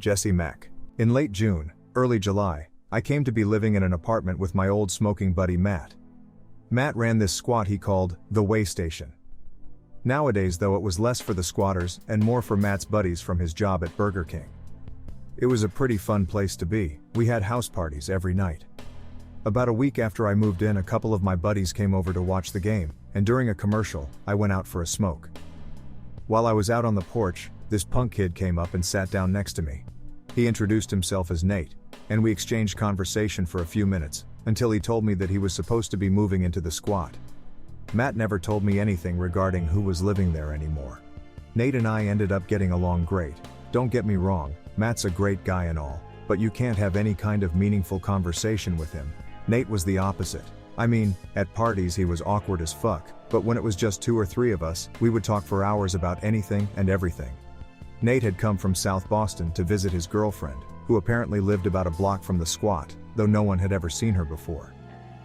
Jessie Mack. In late June, early July, I came to be living in an apartment with my old smoking buddy Matt. Matt ran this squat he called the Way Station. Nowadays though, it was less for the squatters and more for Matt's buddies from his job at Burger King. It was a pretty fun place to be. We had house parties every night. About a week after I moved in, a couple of my buddies came over to watch the game, and during a commercial, I went out for a smoke. While I was out on the porch, this punk kid came up and sat down next to me. He introduced himself as Nate, and we exchanged conversation for a few minutes, until he told me that he was supposed to be moving into the squat. Matt never told me anything regarding who was living there anymore. Nate and I ended up getting along great. Don't get me wrong, Matt's a great guy and all, but you can't have any kind of meaningful conversation with him. Nate was the opposite. I mean, at parties he was awkward as fuck, but when it was just 2 or 3 of us, we would talk for hours about anything and everything. Nate had come from South Boston to visit his girlfriend, who apparently lived about a block from the squat, though no one had ever seen her before.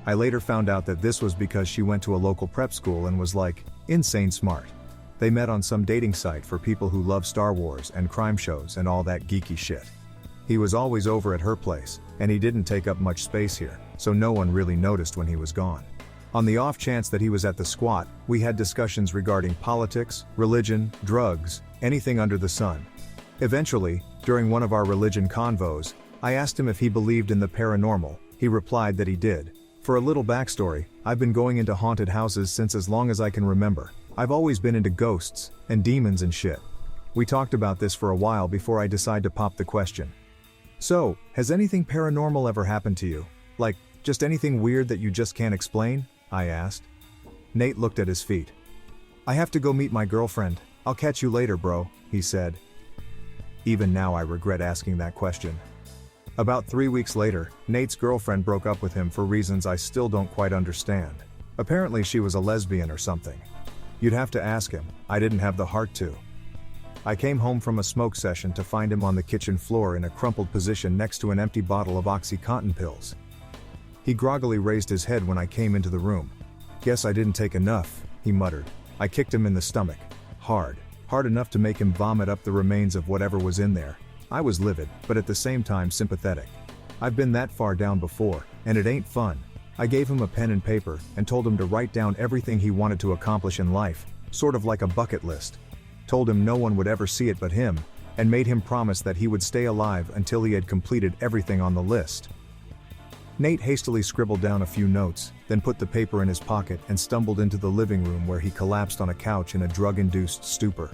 I later found out that this was because she went to a local prep school and was like, insane smart. They met on some dating site for people who love Star Wars and crime shows and all that geeky shit. He was always over at her place, and he didn't take up much space here, so no one really noticed when he was gone. On the off chance that he was at the squat, we had discussions regarding politics, religion, drugs, anything under the sun. Eventually, during one of our religion convos, I asked him if he believed in the paranormal. He replied that he did. For a little backstory, I've been going into haunted houses since as long as I can remember. I've always been into ghosts, and demons and shit. We talked about this for a while before I decided to pop the question. So, has anything paranormal ever happened to you? Like, just anything weird that you just can't explain? I asked. Nate looked at his feet. I have to go meet my girlfriend. I'll catch you later, bro, he said. Even now I regret asking that question. About 3 weeks later, Nate's girlfriend broke up with him for reasons I still don't quite understand. Apparently she was a lesbian or something. You'd have to ask him, I didn't have the heart to. I came home from a smoke session to find him on the kitchen floor in a crumpled position next to an empty bottle of OxyContin pills. He groggily raised his head when I came into the room. Guess I didn't take enough, he muttered. I kicked him in the stomach. Hard enough to make him vomit up the remains of whatever was in there. I was livid, but at the same time sympathetic. I've been that far down before, and it ain't fun. I gave him a pen and paper, and told him to write down everything he wanted to accomplish in life, sort of like a bucket list. Told him no one would ever see it but him, and made him promise that he would stay alive until he had completed everything on the list. Nate hastily scribbled down a few notes, then put the paper in his pocket and stumbled into the living room where he collapsed on a couch in a drug-induced stupor.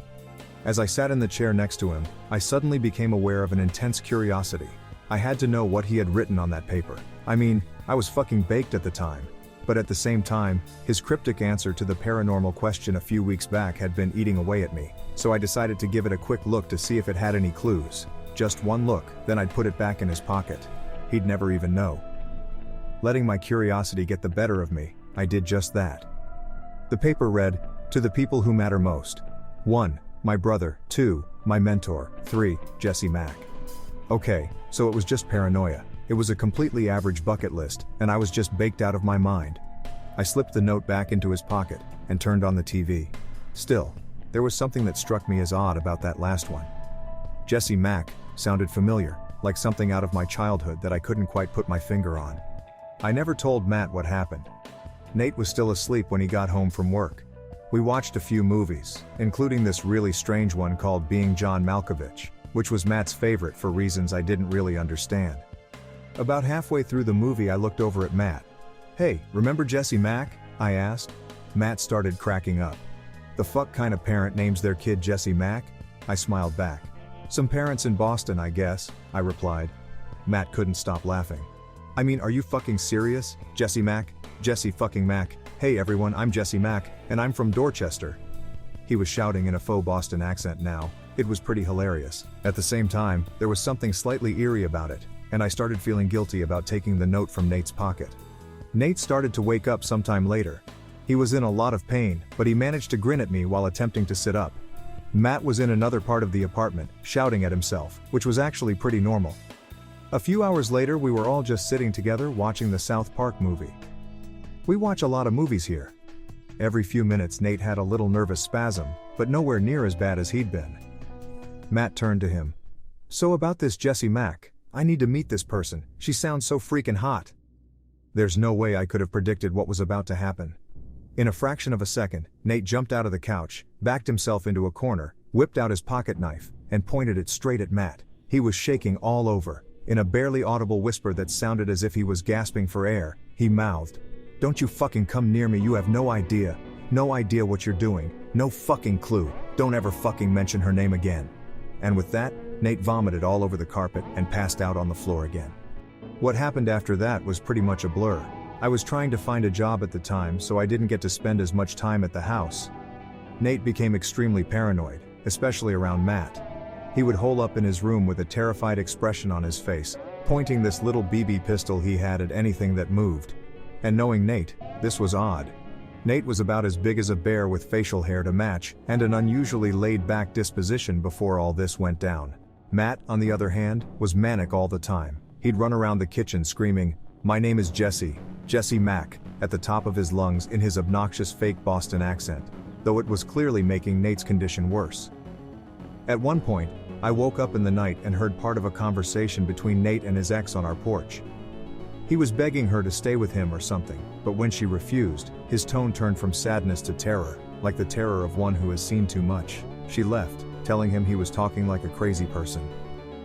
As I sat in the chair next to him, I suddenly became aware of an intense curiosity. I had to know what he had written on that paper. I mean, I was fucking baked at the time. But at the same time, his cryptic answer to the paranormal question a few weeks back had been eating away at me, so I decided to give it a quick look to see if it had any clues. Just one look, then I'd put it back in his pocket. He'd never even know. Letting my curiosity get the better of me, I did just that. The paper read, to the people who matter most. 1. My brother. 2. My mentor. 3. Jessie Mack. Okay, so it was just paranoia. It was a completely average bucket list, and I was just baked out of my mind. I slipped the note back into his pocket, and turned on the TV. Still, there was something that struck me as odd about that last one. Jessie Mack sounded familiar, like something out of my childhood that I couldn't quite put my finger on. I never told Matt what happened. Nate was still asleep when he got home from work. We watched a few movies, including this really strange one called Being John Malkovich, which was Matt's favorite for reasons I didn't really understand. About halfway through the movie I looked over at Matt. Hey, remember Jessie Mack? I asked. Matt started cracking up. The fuck kind of parent names their kid Jessie Mack? I smiled back. Some parents in Boston, I guess, I replied. Matt couldn't stop laughing. I mean, are you fucking serious? Jessie Mack? Jessie fucking Mack. Hey everyone, I'm Jessie Mack, and I'm from Dorchester. He was shouting in a faux Boston accent now. It was pretty hilarious. At the same time, there was something slightly eerie about it, and I started feeling guilty about taking the note from Nate's pocket. Nate started to wake up sometime later. He was in a lot of pain, but he managed to grin at me while attempting to sit up. Matt was in another part of the apartment, shouting at himself, which was actually pretty normal. A few hours later we were all just sitting together watching the South Park movie. We watch a lot of movies here. Every few minutes Nate had a little nervous spasm, but nowhere near as bad as he'd been. Matt turned to him. So about this Jessie Mack, I need to meet this person, she sounds so freaking hot. There's no way I could have predicted what was about to happen. In a fraction of a second, Nate jumped out of the couch, backed himself into a corner, whipped out his pocket knife, and pointed it straight at Matt. He was shaking all over. In a barely audible whisper that sounded as if he was gasping for air, he mouthed, "Don't you fucking come near me, you have no idea what you're doing, no fucking clue, don't ever fucking mention her name again." And with that, Nate vomited all over the carpet and passed out on the floor again. What happened after that was pretty much a blur. I was trying to find a job at the time, so I didn't get to spend as much time at the house. Nate became extremely paranoid, especially around Matt. He would hole up in his room with a terrified expression on his face, pointing this little BB pistol he had at anything that moved. And knowing Nate, this was odd. Nate was about as big as a bear with facial hair to match, and an unusually laid-back disposition before all this went down. Matt, on the other hand, was manic all the time. He'd run around the kitchen screaming, "My name is Jessie Mack," at the top of his lungs in his obnoxious fake Boston accent, though it was clearly making Nate's condition worse. At one point, I woke up in the night and heard part of a conversation between Nate and his ex on our porch. He was begging her to stay with him or something, but when she refused, his tone turned from sadness to terror, like the terror of one who has seen too much. She left, telling him he was talking like a crazy person.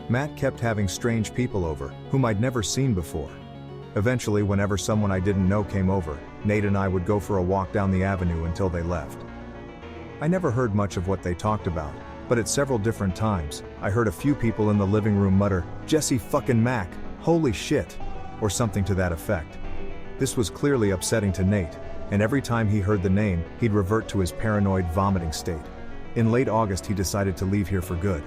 Matt kept having strange people over, whom I'd never seen before. Eventually, whenever someone I didn't know came over, Nate and I would go for a walk down the avenue until they left. I never heard much of what they talked about, but at several different times, I heard a few people in the living room mutter, "Jessie fucking Mack, holy shit," or something to that effect. This was clearly upsetting to Nate, and every time he heard the name, he'd revert to his paranoid vomiting state. In late August, he decided to leave here for good.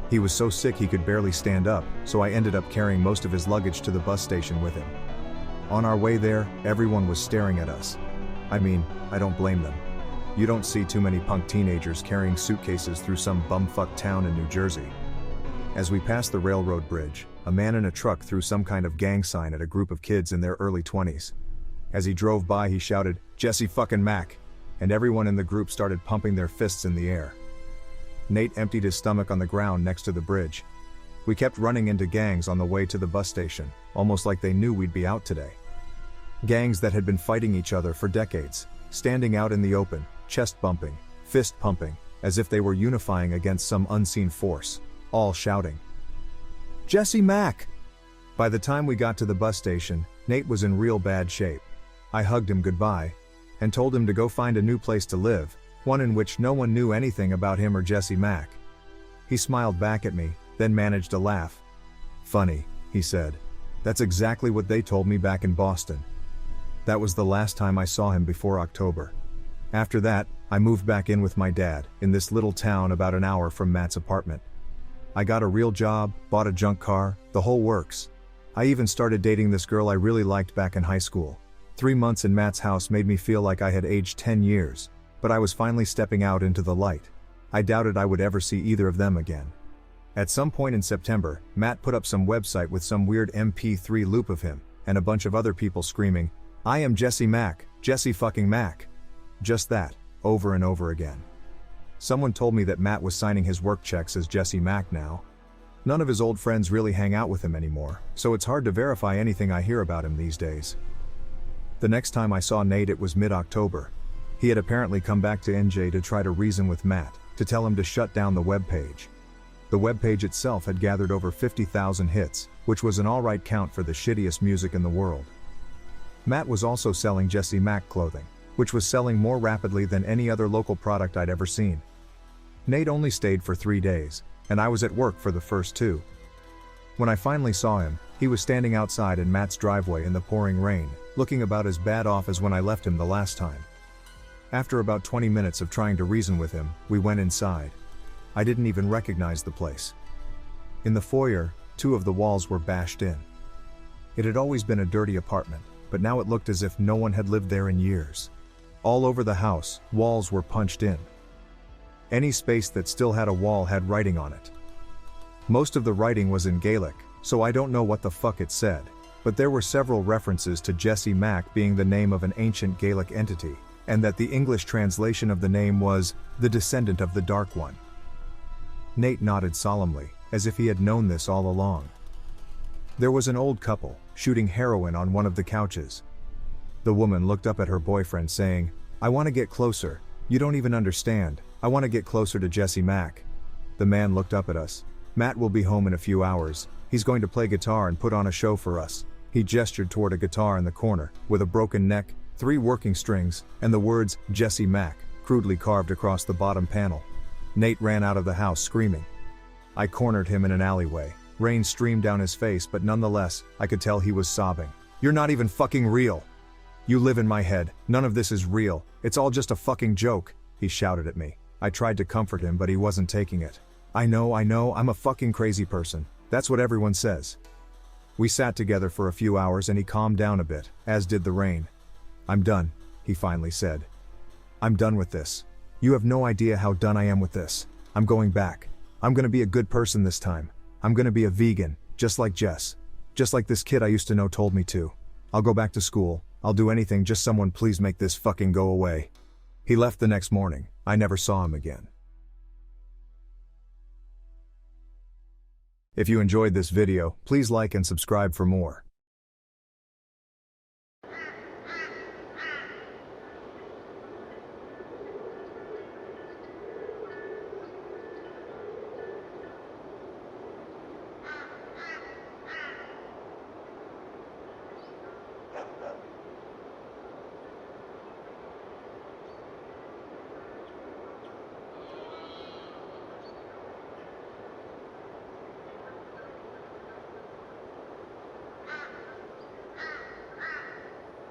He was so sick he could barely stand up, so I ended up carrying most of his luggage to the bus station with him. On our way there, everyone was staring at us. I mean, I don't blame them. You don't see too many punk teenagers carrying suitcases through some bumfuck town in New Jersey. As we passed the railroad bridge, a man in a truck threw some kind of gang sign at a group of kids in their early 20s. As he drove by, he shouted, "Jessie fucking Mack," and everyone in the group started pumping their fists in the air. Nate emptied his stomach on the ground next to the bridge. We kept running into gangs on the way to the bus station, almost like they knew we'd be out today. Gangs that had been fighting each other for decades, standing out in the open, chest bumping, fist pumping, as if they were unifying against some unseen force, all shouting, "Jessie Mack!" By the time we got to the bus station, Nate was in real bad shape. I hugged him goodbye, and told him to go find a new place to live, one in which no one knew anything about him or Jessie Mack. He smiled back at me, then managed a laugh. "Funny," he said. "That's exactly what they told me back in Boston." That was the last time I saw him before October. After that, I moved back in with my dad, in this little town about an hour from Matt's apartment. I got a real job, bought a junk car, the whole works. I even started dating this girl I really liked back in high school. 3 months in Matt's house made me feel like I had aged 10 years, but I was finally stepping out into the light. I doubted I would ever see either of them again. At some point in September, Matt put up some website with some weird MP3 loop of him, and a bunch of other people screaming, "I am Jessie Mack, Jessie fucking Mack." Just that, over and over again. Someone told me that Matt was signing his work checks as Jessie Mack now. None of his old friends really hang out with him anymore, so it's hard to verify anything I hear about him these days. The next time I saw Nate, it was mid-October. He had apparently come back to NJ to try to reason with Matt, to tell him to shut down the webpage. The webpage itself had gathered over 50,000 hits, which was an alright count for the shittiest music in the world. Matt was also selling Jessie Mack clothing, which was selling more rapidly than any other local product I'd ever seen. Nate only stayed for 3 days, and I was at work for the first 2. When I finally saw him, he was standing outside in Matt's driveway in the pouring rain, looking about as bad off as when I left him the last time. After about 20 minutes of trying to reason with him, we went inside. I didn't even recognize the place. In the foyer, 2 of the walls were bashed in. It had always been a dirty apartment, but now it looked as if no one had lived there in years. All over the house, walls were punched in. Any space that still had a wall had writing on it. Most of the writing was in Gaelic, so I don't know what the fuck it said, but there were several references to Jessie Mack being the name of an ancient Gaelic entity, and that the English translation of the name was, "the descendant of the Dark One." Nate nodded solemnly, as if he had known this all along. There was an old couple, shooting heroin on one of the couches. The woman looked up at her boyfriend saying, "I want to get closer, you don't even understand, I want to get closer to Jessie Mack." The man looked up at us. "Matt will be home in a few hours, he's going to play guitar and put on a show for us." He gestured toward a guitar in the corner, with a broken neck, 3 working strings, and the words, "Jessie Mack," crudely carved across the bottom panel. Nate ran out of the house screaming. I cornered him in an alleyway. Rain streamed down his face, but nonetheless, I could tell he was sobbing. "You're not even fucking real. You live in my head, none of this is real, it's all just a fucking joke," he shouted at me. I tried to comfort him, but he wasn't taking it. I know, I'm a fucking crazy person. That's what everyone says." We sat together for a few hours and he calmed down a bit, as did the rain. "I'm done," he finally said. "I'm done with this. You have no idea how done I am with this. I'm going back. I'm gonna be a good person this time. I'm gonna be a vegan, just like Jess. Just like this kid I used to know told me to. I'll go back to school. I'll do anything, just someone please make this fucking go away." He left the next morning. I never saw him again. If you enjoyed this video, please like and subscribe for more.